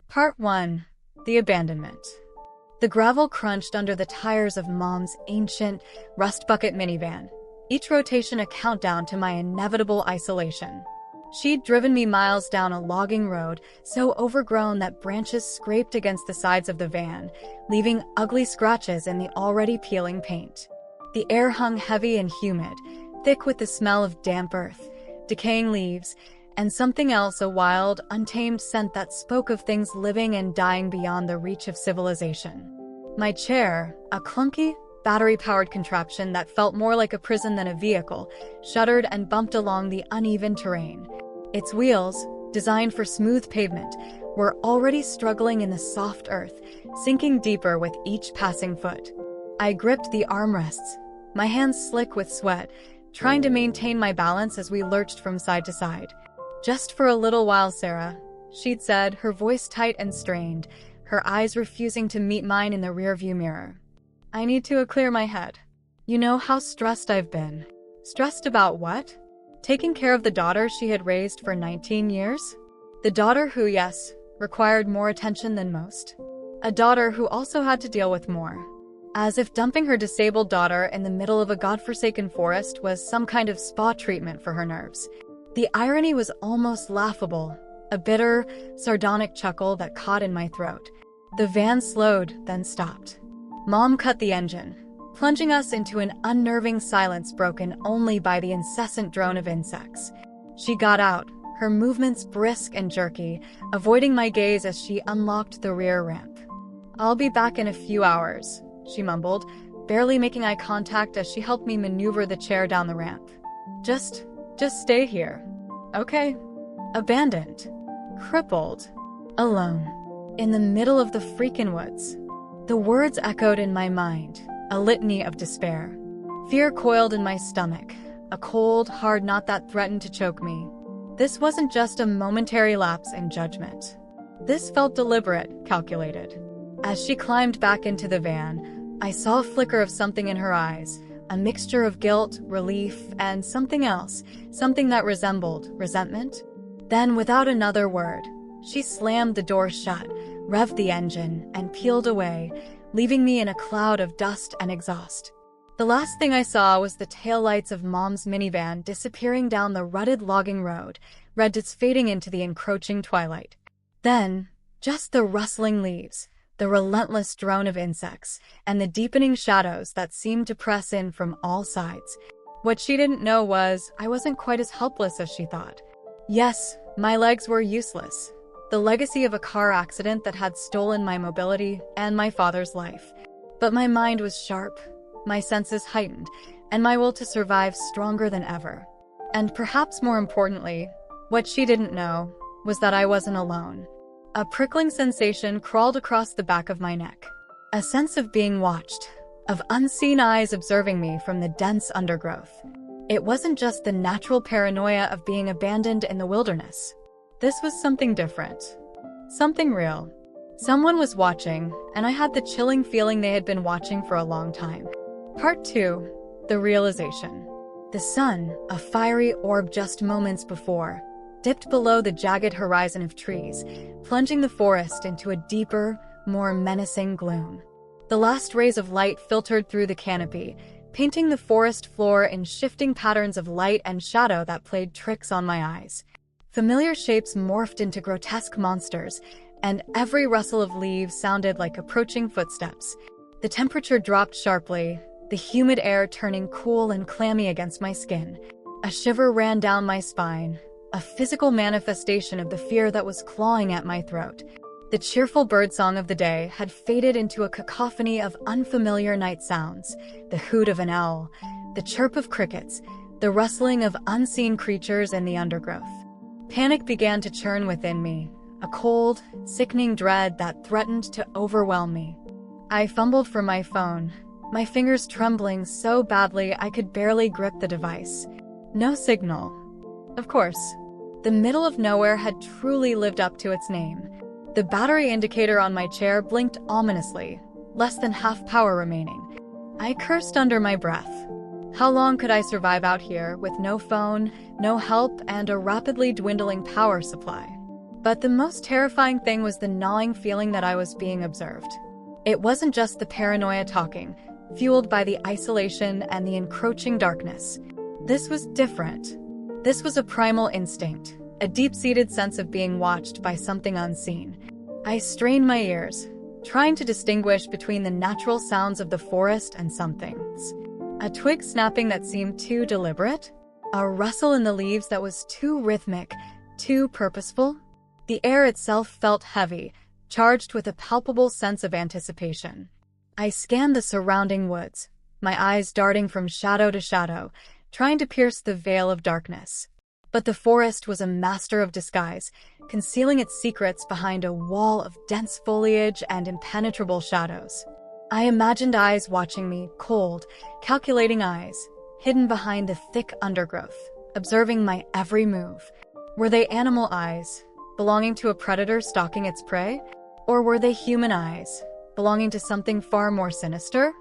Part 1. The Abandonment. The gravel crunched under the tires of Mom's ancient, rust-bucket minivan, each rotation a countdown to my inevitable isolation. She'd driven me miles down a logging road, so overgrown that branches scraped against the sides of the van, leaving ugly scratches in the already peeling paint. The air hung heavy and humid, thick with the smell of damp earth, decaying leaves, and something else, a wild, untamed scent that spoke of things living and dying beyond the reach of civilization. My chair, a clunky, battery-powered contraption that felt more like a prison than a vehicle, shuddered and bumped along the uneven terrain. Its wheels, designed for smooth pavement, were already struggling in the soft earth, sinking deeper with each passing foot. I gripped the armrests, my hands slick with sweat, trying to maintain my balance as we lurched from side to side. "Just for a little while, Sarah," she'd said, her voice tight and strained, her eyes refusing to meet mine in the rearview mirror. "I need to clear my head. You know how stressed I've been." Stressed about what? Taking care of the daughter she had raised for 19 years? The daughter who, yes, required more attention than most. A daughter who also had to deal with more. As if dumping her disabled daughter in the middle of a godforsaken forest was some kind of spa treatment for her nerves. The irony was almost laughable, a bitter, sardonic chuckle that caught in my throat. The van slowed, then stopped. Mom cut the engine, plunging us into an unnerving silence broken only by the incessant drone of insects. She got out, her movements brisk and jerky, avoiding my gaze as she unlocked the rear ramp. "I'll be back in a few hours," she mumbled, barely making eye contact as she helped me maneuver the chair down the ramp. Just stay here. Okay." Abandoned. Crippled. Alone. In the middle of the freaking woods. The words echoed in my mind, a litany of despair. Fear coiled in my stomach, a cold, hard knot that threatened to choke me. This wasn't just a momentary lapse in judgment. This felt deliberate, calculated. As she climbed back into the van, I saw a flicker of something in her eyes, a mixture of guilt, relief, and something else, something that resembled resentment. Then, without another word, she slammed the door shut, revved the engine, and peeled away, leaving me in a cloud of dust and exhaust. The last thing I saw was the taillights of Mom's minivan disappearing down the rutted logging road, Reddit's fading into the encroaching twilight. Then, just the rustling leaves, the relentless drone of insects, and the deepening shadows that seemed to press in from all sides. What she didn't know was I wasn't quite as helpless as she thought. Yes, my legs were useless, the legacy of a car accident that had stolen my mobility and my father's life. But my mind was sharp, my senses heightened, and my will to survive stronger than ever. And perhaps more importantly, what she didn't know was that I wasn't alone. A prickling sensation crawled across the back of my neck. A sense of being watched, of unseen eyes observing me from the dense undergrowth. It wasn't just the natural paranoia of being abandoned in the wilderness. This was something different. Something real. Someone was watching, and I had the chilling feeling they had been watching for a long time. Part 2. The Realization. The sun, a fiery orb just moments before, dipped below the jagged horizon of trees, plunging the forest into a deeper, more menacing gloom. The last rays of light filtered through the canopy, painting the forest floor in shifting patterns of light and shadow that played tricks on my eyes. Familiar shapes morphed into grotesque monsters, and every rustle of leaves sounded like approaching footsteps. The temperature dropped sharply, the humid air turning cool and clammy against my skin. A shiver ran down my spine, a physical manifestation of the fear that was clawing at my throat. The cheerful birdsong of the day had faded into a cacophony of unfamiliar night sounds, the hoot of an owl, the chirp of crickets, the rustling of unseen creatures in the undergrowth. Panic began to churn within me, a cold, sickening dread that threatened to overwhelm me. I fumbled for my phone, my fingers trembling so badly I could barely grip the device. No signal. Of course, the middle of nowhere had truly lived up to its name. The battery indicator on my chair blinked ominously, less than half power remaining. I cursed under my breath. How long could I survive out here with no phone, no help, and a rapidly dwindling power supply? But the most terrifying thing was the gnawing feeling that I was being observed. It wasn't just the paranoia talking, fueled by the isolation and the encroaching darkness. This was different. This was a primal instinct, a deep-seated sense of being watched by something unseen. I strained my ears, trying to distinguish between the natural sounds of the forest and something's. A twig snapping that seemed too deliberate, a rustle in the leaves that was too rhythmic, too purposeful. The air itself felt heavy, charged with a palpable sense of anticipation. I scanned the surrounding woods, my eyes darting from shadow to shadow, trying to pierce the veil of darkness. But the forest was a master of disguise, concealing its secrets behind a wall of dense foliage and impenetrable shadows. I imagined eyes watching me, cold, calculating eyes, hidden behind the thick undergrowth, observing my every move. Were they animal eyes, belonging to a predator stalking its prey? Or were they human eyes, belonging to something far more sinister?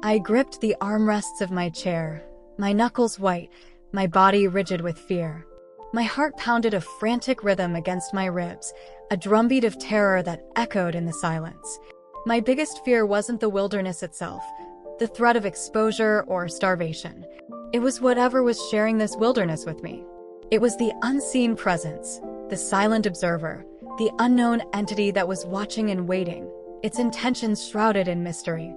I gripped the armrests of my chair, my knuckles white, my body rigid with fear. My heart pounded a frantic rhythm against my ribs, a drumbeat of terror that echoed in the silence. My biggest fear wasn't the wilderness itself, the threat of exposure or starvation. It was whatever was sharing this wilderness with me. It was the unseen presence, the silent observer, the unknown entity that was watching and waiting, its intentions shrouded in mystery.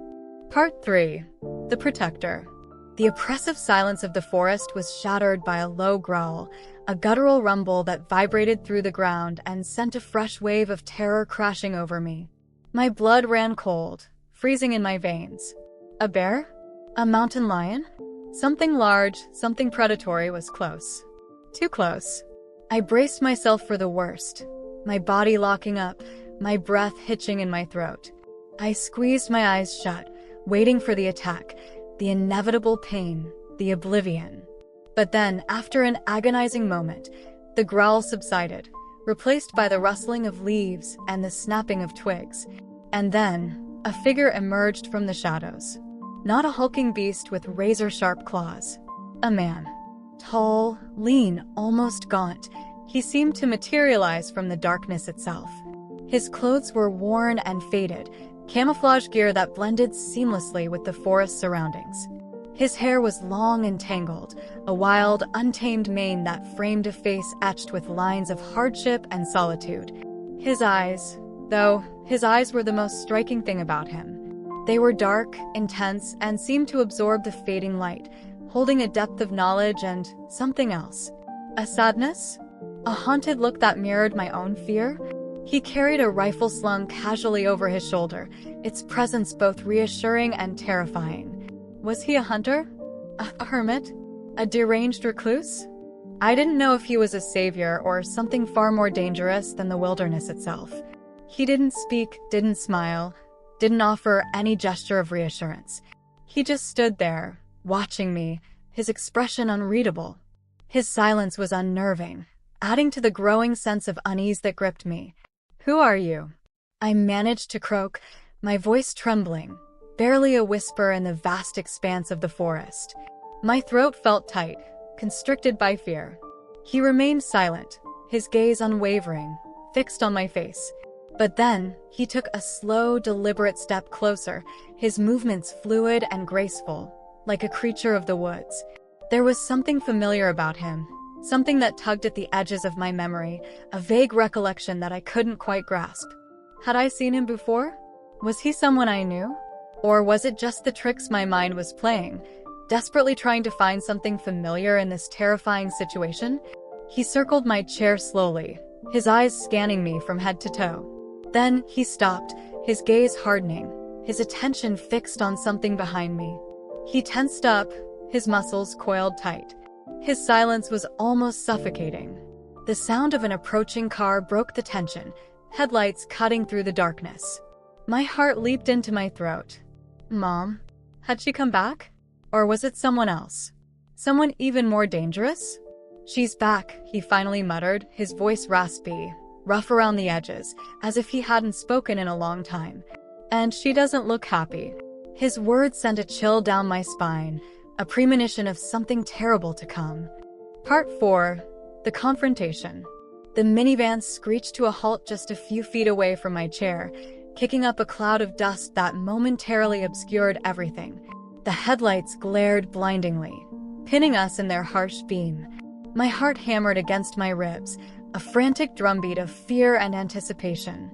Part 3. The Protector. The oppressive silence of the forest was shattered by a low growl, a guttural rumble that vibrated through the ground and sent a fresh wave of terror crashing over me. My blood ran cold, freezing in my veins. A bear? A mountain lion? Something large, something predatory was close. Too close. I braced myself for the worst, my body locking up, my breath hitching in my throat. I squeezed my eyes shut, waiting for the attack, the inevitable pain, the oblivion. But then, after an agonizing moment, the growl subsided, replaced by the rustling of leaves and the snapping of twigs. And then, a figure emerged from the shadows. Not a hulking beast with razor-sharp claws. A man. Tall, lean, almost gaunt, he seemed to materialize from the darkness itself. His clothes were worn and faded, camouflage gear that blended seamlessly with the forest surroundings. His hair was long and tangled, a wild, untamed mane that framed a face etched with lines of hardship and solitude. His eyes were the most striking thing about him. They were dark, intense, and seemed to absorb the fading light, holding a depth of knowledge and something else. A sadness? A haunted look that mirrored my own fear? He carried a rifle slung casually over his shoulder, its presence both reassuring and terrifying. Was he a hunter? A hermit? A deranged recluse? I didn't know if he was a savior or something far more dangerous than the wilderness itself. He didn't speak, didn't smile, didn't offer any gesture of reassurance. He just stood there, watching me, his expression unreadable. His silence was unnerving, adding to the growing sense of unease that gripped me. "Who are you?" I managed to croak, my voice trembling, barely a whisper in the vast expanse of the forest. My throat felt tight, constricted by fear. He remained silent, his gaze unwavering, fixed on my face. But then, he took a slow, deliberate step closer, his movements fluid and graceful, like a creature of the woods. There was something familiar about him, something that tugged at the edges of my memory, a vague recollection that I couldn't quite grasp. Had I seen him before? Was he someone I knew? Or was it just the tricks my mind was playing, desperately trying to find something familiar in this terrifying situation? He circled my chair slowly, his eyes scanning me from head to toe. Then he stopped, his gaze hardening, his attention fixed on something behind me. He tensed up, his muscles coiled tight. His silence was almost suffocating. The sound of an approaching car broke the tension, headlights cutting through the darkness. My heart leaped into my throat. Mom? Had she come back? Or was it someone else? Someone even more dangerous? "She's back," he finally muttered, his voice raspy, rough around the edges, as if he hadn't spoken in a long time. "And she doesn't look happy." His words sent a chill down my spine, a premonition of something terrible to come. Part 4. The Confrontation. The minivan screeched to a halt just a few feet away from my chair, kicking up a cloud of dust that momentarily obscured everything. The headlights glared blindingly, pinning us in their harsh beam. My heart hammered against my ribs, a frantic drumbeat of fear and anticipation.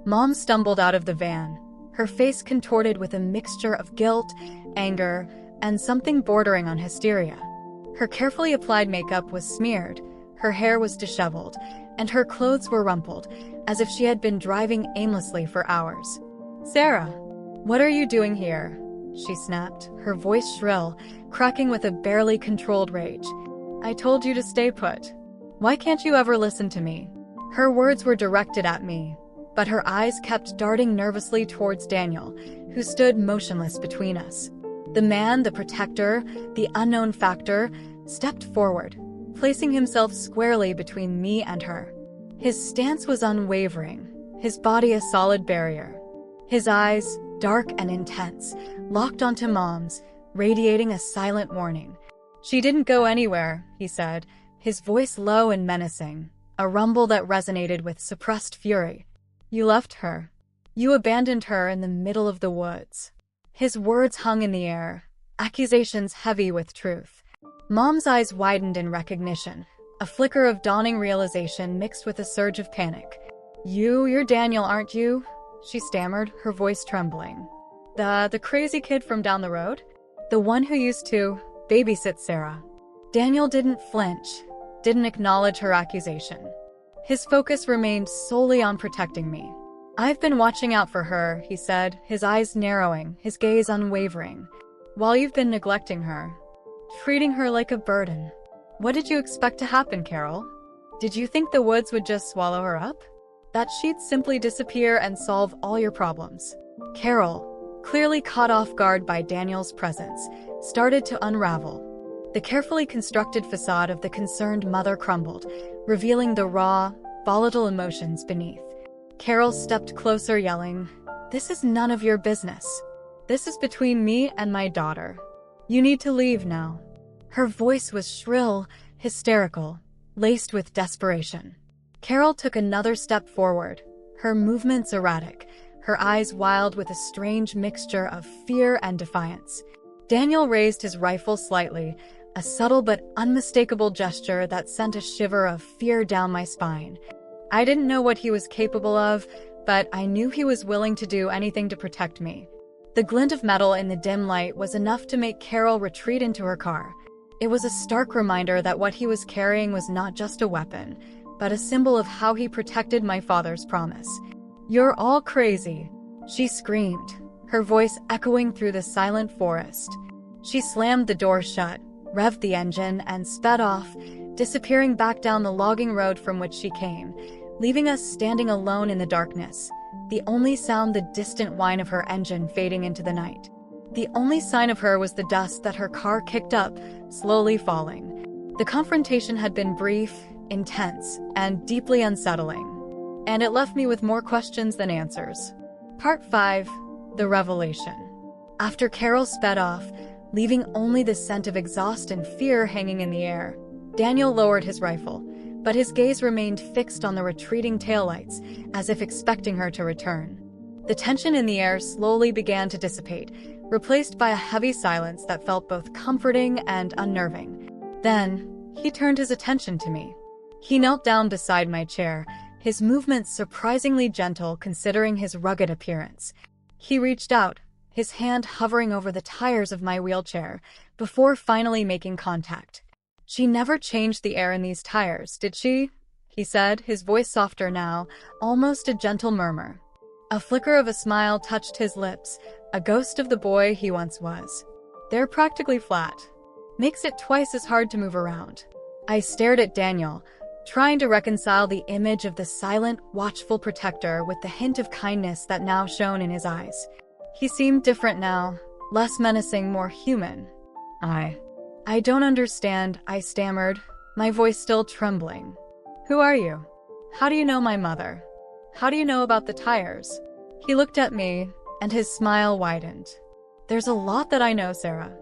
Mom stumbled out of the van, her face contorted with a mixture of guilt, anger, and something bordering on hysteria. Her carefully applied makeup was smeared, her hair was disheveled, and her clothes were rumpled, as if she had been driving aimlessly for hours. "Sarah, what are you doing here?" she snapped, her voice shrill, cracking with a barely controlled rage. "I told you to stay put. Why can't you ever listen to me?" Her words were directed at me, but her eyes kept darting nervously towards Daniel, who stood motionless between us. The man, the protector, the unknown factor, stepped forward, placing himself squarely between me and her. His stance was unwavering, his body a solid barrier. His eyes, dark and intense, locked onto Mom's, radiating a silent warning. "She didn't go anywhere," he said, his voice low and menacing, a rumble that resonated with suppressed fury. "You left her. You abandoned her in the middle of the woods." His words hung in the air, accusations heavy with truth. Mom's eyes widened in recognition, a flicker of dawning realization mixed with a surge of panic. You're Daniel, aren't you?" she stammered, her voice trembling. The crazy kid from down the road? The one who used to babysit Sarah." Daniel didn't flinch, didn't acknowledge her accusation. His focus remained solely on protecting me. "I've been watching out for her," he said, his eyes narrowing, his gaze unwavering. "While you've been neglecting her, treating her like a burden. What did you expect to happen, Carol? Did you think the woods would just swallow her up? That she'd simply disappear and solve all your problems?" Carol, clearly caught off guard by Daniel's presence, started to unravel. The carefully constructed facade of the concerned mother crumbled, revealing the raw, volatile emotions beneath. Carol stepped closer, yelling, "This is none of your business. This is between me and my daughter. You need to leave now." Her voice was shrill, hysterical, laced with desperation. Carol took another step forward, her movements erratic, her eyes wild with a strange mixture of fear and defiance. Daniel raised his rifle slightly, a subtle but unmistakable gesture that sent a shiver of fear down my spine. I didn't know what he was capable of, but I knew he was willing to do anything to protect me. The glint of metal in the dim light was enough to make Carol retreat into her car. It was a stark reminder that what he was carrying was not just a weapon, but a symbol of how he protected my father's promise. "You're all crazy," she screamed, her voice echoing through the silent forest. She slammed the door shut, revved the engine, and sped off, disappearing back down the logging road from which she came, leaving us standing alone in the darkness, the only sound the distant whine of her engine fading into the night. The only sign of her was the dust that her car kicked up, slowly falling. The confrontation had been brief, intense, and deeply unsettling, and it left me with more questions than answers. Part 5. The Revelation. After Carol sped off, leaving only the scent of exhaust and fear hanging in the air, Daniel lowered his rifle, but his gaze remained fixed on the retreating taillights, as if expecting her to return. The tension in the air slowly began to dissipate, replaced by a heavy silence that felt both comforting and unnerving. Then, he turned his attention to me. He knelt down beside my chair, his movements surprisingly gentle considering his rugged appearance. He reached out, his hand hovering over the tires of my wheelchair, before finally making contact. "She never changed the air in these tires, did she?" he said, his voice softer now, almost a gentle murmur. A flicker of a smile touched his lips, a ghost of the boy he once was. "They're practically flat. Makes it twice as hard to move around." I stared at Daniel, trying to reconcile the image of the silent, watchful protector with the hint of kindness that now shone in his eyes. He seemed different now, less menacing, more human. I don't understand," I stammered, my voice still trembling. "Who are you? How do you know my mother? How do you know about the tires?" He looked at me, and his smile widened. "There's a lot that I know, Sarah.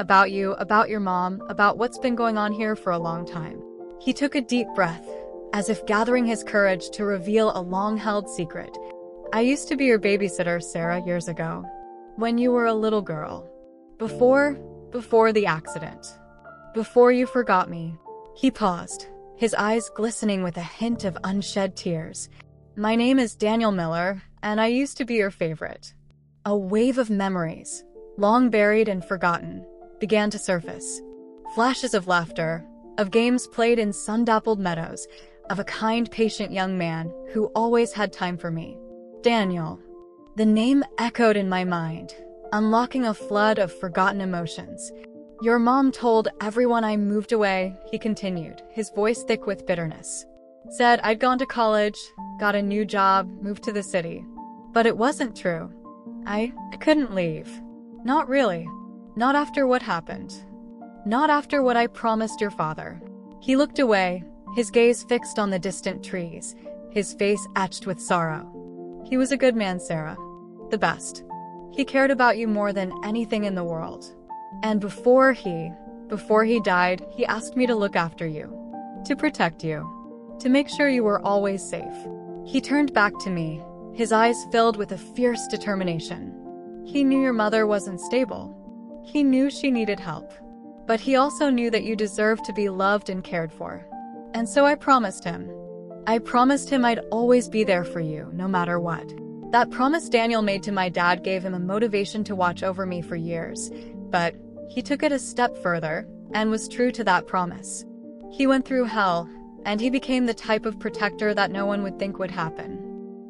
About you, about your mom, about what's been going on here for a long time." He took a deep breath, as if gathering his courage to reveal a long-held secret. "I used to be your babysitter, Sarah, years ago, when you were a little girl. Before the accident. Before you forgot me." He paused, his eyes glistening with a hint of unshed tears. "My name is Daniel Miller, and I used to be your favorite." A wave of memories, long buried and forgotten, began to surface. Flashes of laughter, of games played in sun-dappled meadows, of a kind, patient young man who always had time for me. Daniel. The name echoed in my mind, unlocking a flood of forgotten emotions. "Your mom told everyone I moved away," he continued, his voice thick with bitterness. "Said I'd gone to college, got a new job, moved to the city. But it wasn't true. I couldn't leave. Not really. Not after what happened. Not after what I promised your father." He looked away, his gaze fixed on the distant trees, his face etched with sorrow. "He was a good man, Sarah. The best. He cared about you more than anything in the world. And before he died, he asked me to look after you, to protect you, to make sure you were always safe." He turned back to me, his eyes filled with a fierce determination. "He knew your mother wasn't stable. He knew she needed help. But he also knew that you deserved to be loved and cared for. And so I promised him. I'd always be there for you, no matter what." That promise Daniel made to my dad gave him a motivation to watch over me for years, but he took it a step further and was true to that promise. He went through hell, and he became the type of protector that no one would think would happen.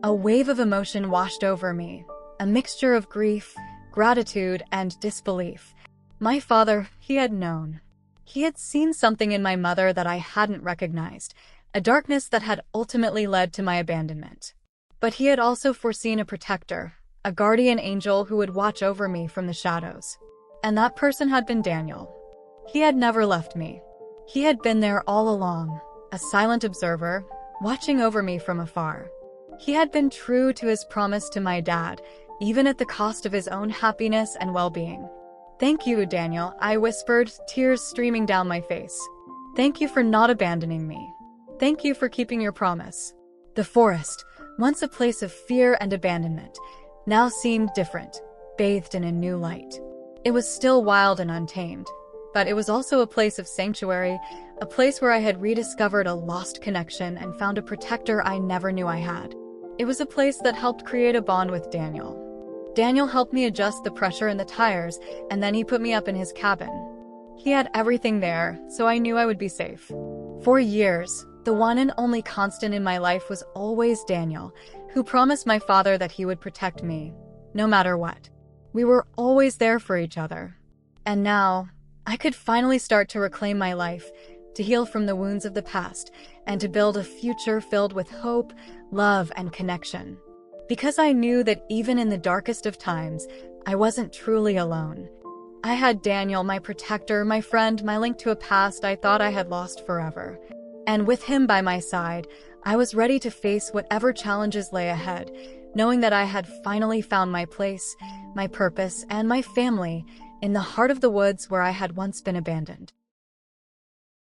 A wave of emotion washed over me, a mixture of grief, gratitude, and disbelief. My father, he had known. He had seen something in my mother that I hadn't recognized, a darkness that had ultimately led to my abandonment. But he had also foreseen a protector, a guardian angel who would watch over me from the shadows. And that person had been Daniel. He had never left me. He had been there all along, a silent observer, watching over me from afar. He had been true to his promise to my dad, even at the cost of his own happiness and well-being. "Thank you, Daniel," I whispered, tears streaming down my face. "Thank you for not abandoning me. Thank you for keeping your promise." The forest, once a place of fear and abandonment, now seemed different, bathed in a new light. It was still wild and untamed, but it was also a place of sanctuary, a place where I had rediscovered a lost connection and found a protector I never knew I had. It was a place that helped create a bond with Daniel. Daniel helped me adjust the pressure in the tires, and then he put me up in his cabin. He had everything there, so I knew I would be safe. For years, the one and only constant in my life was always Daniel, who promised my father that he would protect me, no matter what. We were always there for each other. And now, I could finally start to reclaim my life, to heal from the wounds of the past, and to build a future filled with hope, love, and connection. Because I knew that even in the darkest of times, I wasn't truly alone. I had Daniel, my protector, my friend, my link to a past I thought I had lost forever. And with him by my side, I was ready to face whatever challenges lay ahead, knowing that I had finally found my place, my purpose, and my family in the heart of the woods where I had once been abandoned.